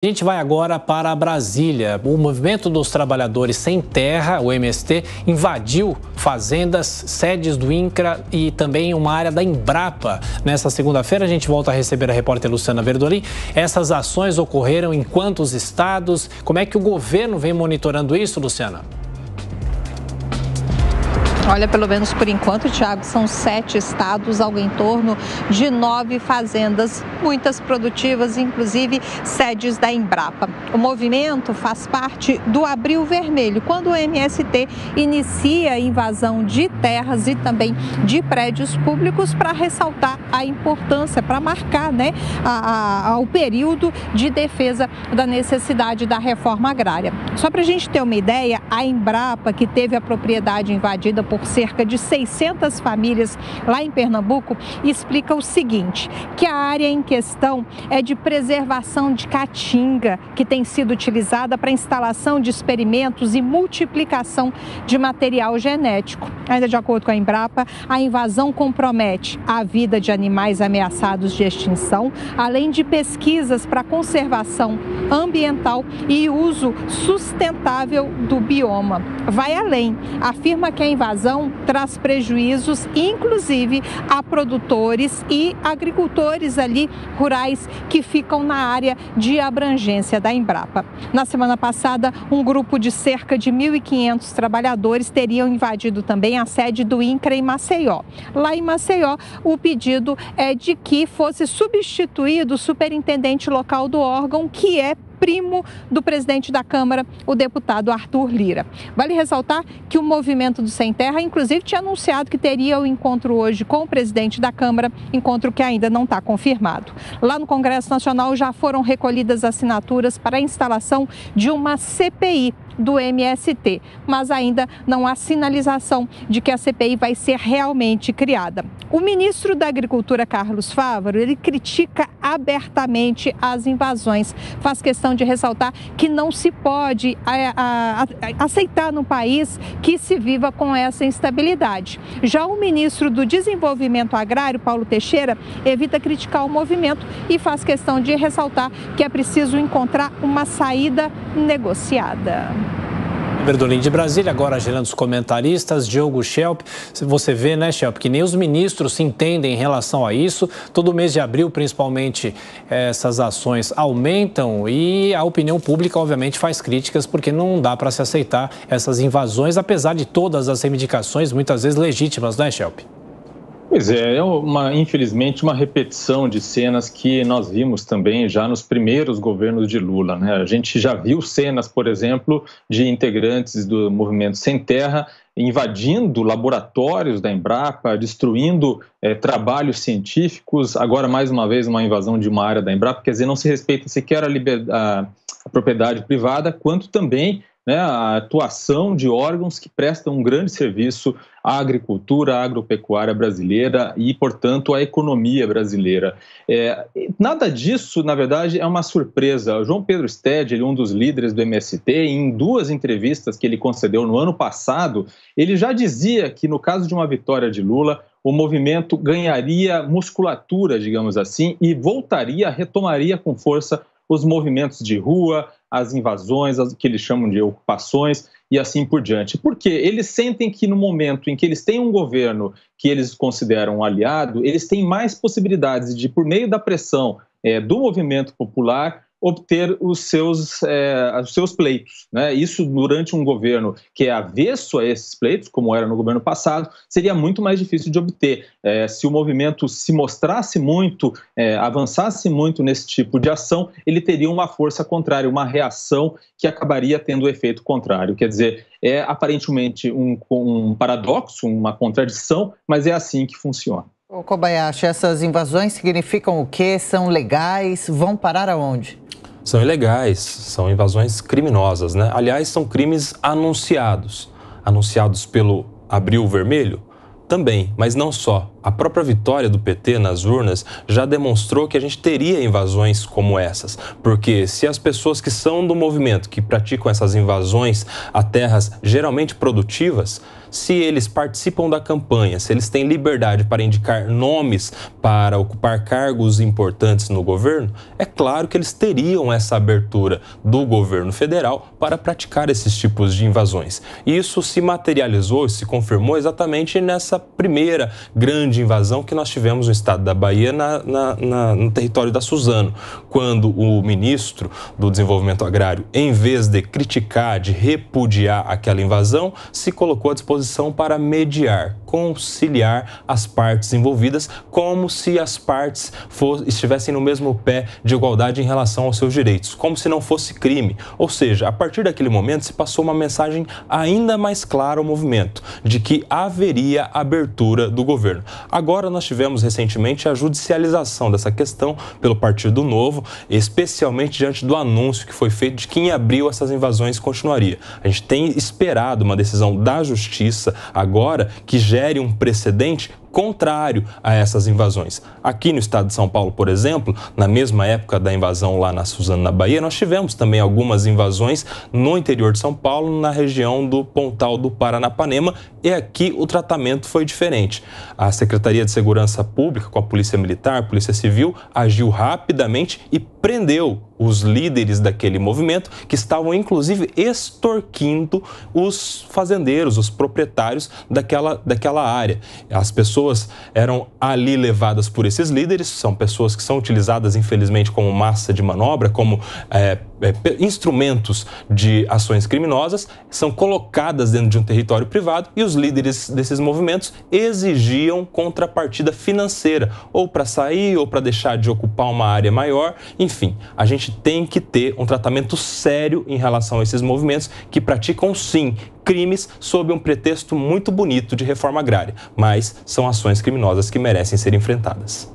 A gente vai agora para Brasília. O Movimento dos Trabalhadores Sem Terra, o MST, invadiu fazendas, sedes do INCRA e também uma área da Embrapa. Nesta segunda-feira, a gente volta a receber a repórter Luciana Verdolim. Essas ações ocorreram em quantos estados? Como é que o governo vem monitorando isso, Luciana? Olha, pelo menos por enquanto, Thiago, são 7 estados, algo em torno de 9 fazendas, muitas produtivas, inclusive sedes da Embrapa. O movimento faz parte do Abril Vermelho, quando o MST inicia a invasão de terras e também de prédios públicos para ressaltar a importância, para marcar o período de defesa da necessidade da reforma agrária. Só para a gente ter uma ideia, a Embrapa, que teve a propriedade invadida por cerca de 600 famílias lá em Pernambuco, explica o seguinte, que a área em questão é de preservação de caatinga, que tem sido utilizada para instalação de experimentos e multiplicação de material genético. Ainda de acordo com a Embrapa, a invasão compromete a vida de animais ameaçados de extinção, além de pesquisas para conservação ambiental e uso sustentável do bioma. Vai além, afirma que a invasão traz prejuízos, inclusive a produtores e agricultores ali rurais que ficam na área de abrangência da Embrapa. Na semana passada, um grupo de cerca de 1.500 trabalhadores teriam invadido também a sede do INCRA em Maceió. Lá em Maceió, o pedido é de que fosse substituído o superintendente local do órgão, que é primo do presidente da Câmara, o deputado Arthur Lira. Vale ressaltar que o Movimento do Sem Terra, inclusive, tinha anunciado que teria o encontro hoje com o presidente da Câmara, encontro que ainda não está confirmado. Lá no Congresso Nacional já foram recolhidas assinaturas para a instalação de uma CPI do MST, mas ainda não há sinalização de que a CPI vai ser realmente criada. O ministro da Agricultura, Carlos Fávaro, ele critica abertamente as invasões, faz questão de ressaltar que não se pode aceitar no país que se viva com essa instabilidade. Já o ministro do Desenvolvimento Agrário, Paulo Teixeira, evita criticar o movimento e faz questão de ressaltar que é preciso encontrar uma saída negociada. Verdolim de Brasília, agora gerando os comentaristas, Diogo Schelp. Você vê, né, Schelp, que nem os ministros se entendem em relação a isso. Todo mês de abril, principalmente, essas ações aumentam e a opinião pública, obviamente, faz críticas porque não dá para se aceitar essas invasões, apesar de todas as reivindicações, muitas vezes legítimas, né, Schelp? Pois é, infelizmente uma repetição de cenas que nós vimos também já nos primeiros governos de Lula, né? A gente já viu cenas, por exemplo, de integrantes do Movimento Sem Terra invadindo laboratórios da Embrapa, destruindo trabalhos científicos, agora mais uma vez uma invasão de uma área da Embrapa, quer dizer, não se respeita sequer a propriedade privada, quanto também a atuação de órgãos que prestam um grande serviço à agricultura, à agropecuária brasileira e, portanto, à economia brasileira. Nada disso, na verdade, é uma surpresa. O João Pedro Stedley, um dos líderes do MST, em 2 entrevistas que ele concedeu no ano passado, ele já dizia que, no caso de uma vitória de Lula, o movimento ganharia musculatura, digamos assim, e retomaria com força os movimentos de rua, as invasões, as que eles chamam de ocupações e assim por diante. Porque eles sentem que no momento em que eles têm um governo que eles consideram um aliado, eles têm mais possibilidades de, por meio da pressão do movimento popular, obter os seus pleitos, né? Isso durante um governo que é avesso a esses pleitos, como era no governo passado, seria muito mais difícil de obter. Se o movimento se mostrasse muito, avançasse muito nesse tipo de ação, ele teria uma força contrária, uma reação que acabaria tendo o efeito contrário. Quer dizer, é aparentemente um paradoxo, uma contradição, mas é assim que funciona. Ô Kobayashi, essas invasões significam o quê? São legais? Vão parar aonde? São ilegais, são invasões criminosas, né? Aliás, são crimes anunciados. Anunciados pelo Abril Vermelho? Também, mas não só. A própria vitória do PT nas urnas já demonstrou que a gente teria invasões como essas, porque se as pessoas que são do movimento, que praticam essas invasões a terras geralmente produtivas, se eles participam da campanha, se eles têm liberdade para indicar nomes para ocupar cargos importantes no governo, é claro que eles teriam essa abertura do governo federal para praticar esses tipos de invasões. E isso se materializou, se confirmou exatamente nessa primeira grande invasão que nós tivemos no estado da Bahia, no território da Suzano, quando o ministro do Desenvolvimento Agrário, em vez de criticar, de repudiar aquela invasão, se colocou à disposição para mediar, conciliar as partes envolvidas, como se as partes estivessem no mesmo pé de igualdade em relação aos seus direitos, como se não fosse crime. Ou seja, a partir daquele momento se passou uma mensagem ainda mais clara ao movimento, de que haveria abertura do governo. Agora nós tivemos recentemente a judicialização dessa questão pelo Partido Novo, especialmente diante do anúncio que foi feito de que em abril essas invasões continuariam. A gente tem esperado uma decisão da Justiça agora que gere um precedente contrário a essas invasões. Aqui no estado de São Paulo, por exemplo, na mesma época da invasão lá na Suzano, na Bahia, nós tivemos também algumas invasões no interior de São Paulo, na região do Pontal do Paranapanema, e aqui o tratamento foi diferente. A Secretaria de Segurança Pública, com a Polícia Militar, Polícia Civil, agiu rapidamente e prendeu os líderes daquele movimento, que estavam inclusive extorquindo os fazendeiros, os proprietários daquela área. As pessoas eram ali levadas por esses líderes, são pessoas que são utilizadas infelizmente como massa de manobra, como instrumentos de ações criminosas, são colocadas dentro de um território privado e os líderes desses movimentos exigiam contrapartida financeira, ou para sair ou para deixar de ocupar uma área maior. Enfim, a gente tem que ter um tratamento sério em relação a esses movimentos que praticam, sim, crimes sob um pretexto muito bonito de reforma agrária, mas são ações criminosas que merecem ser enfrentadas.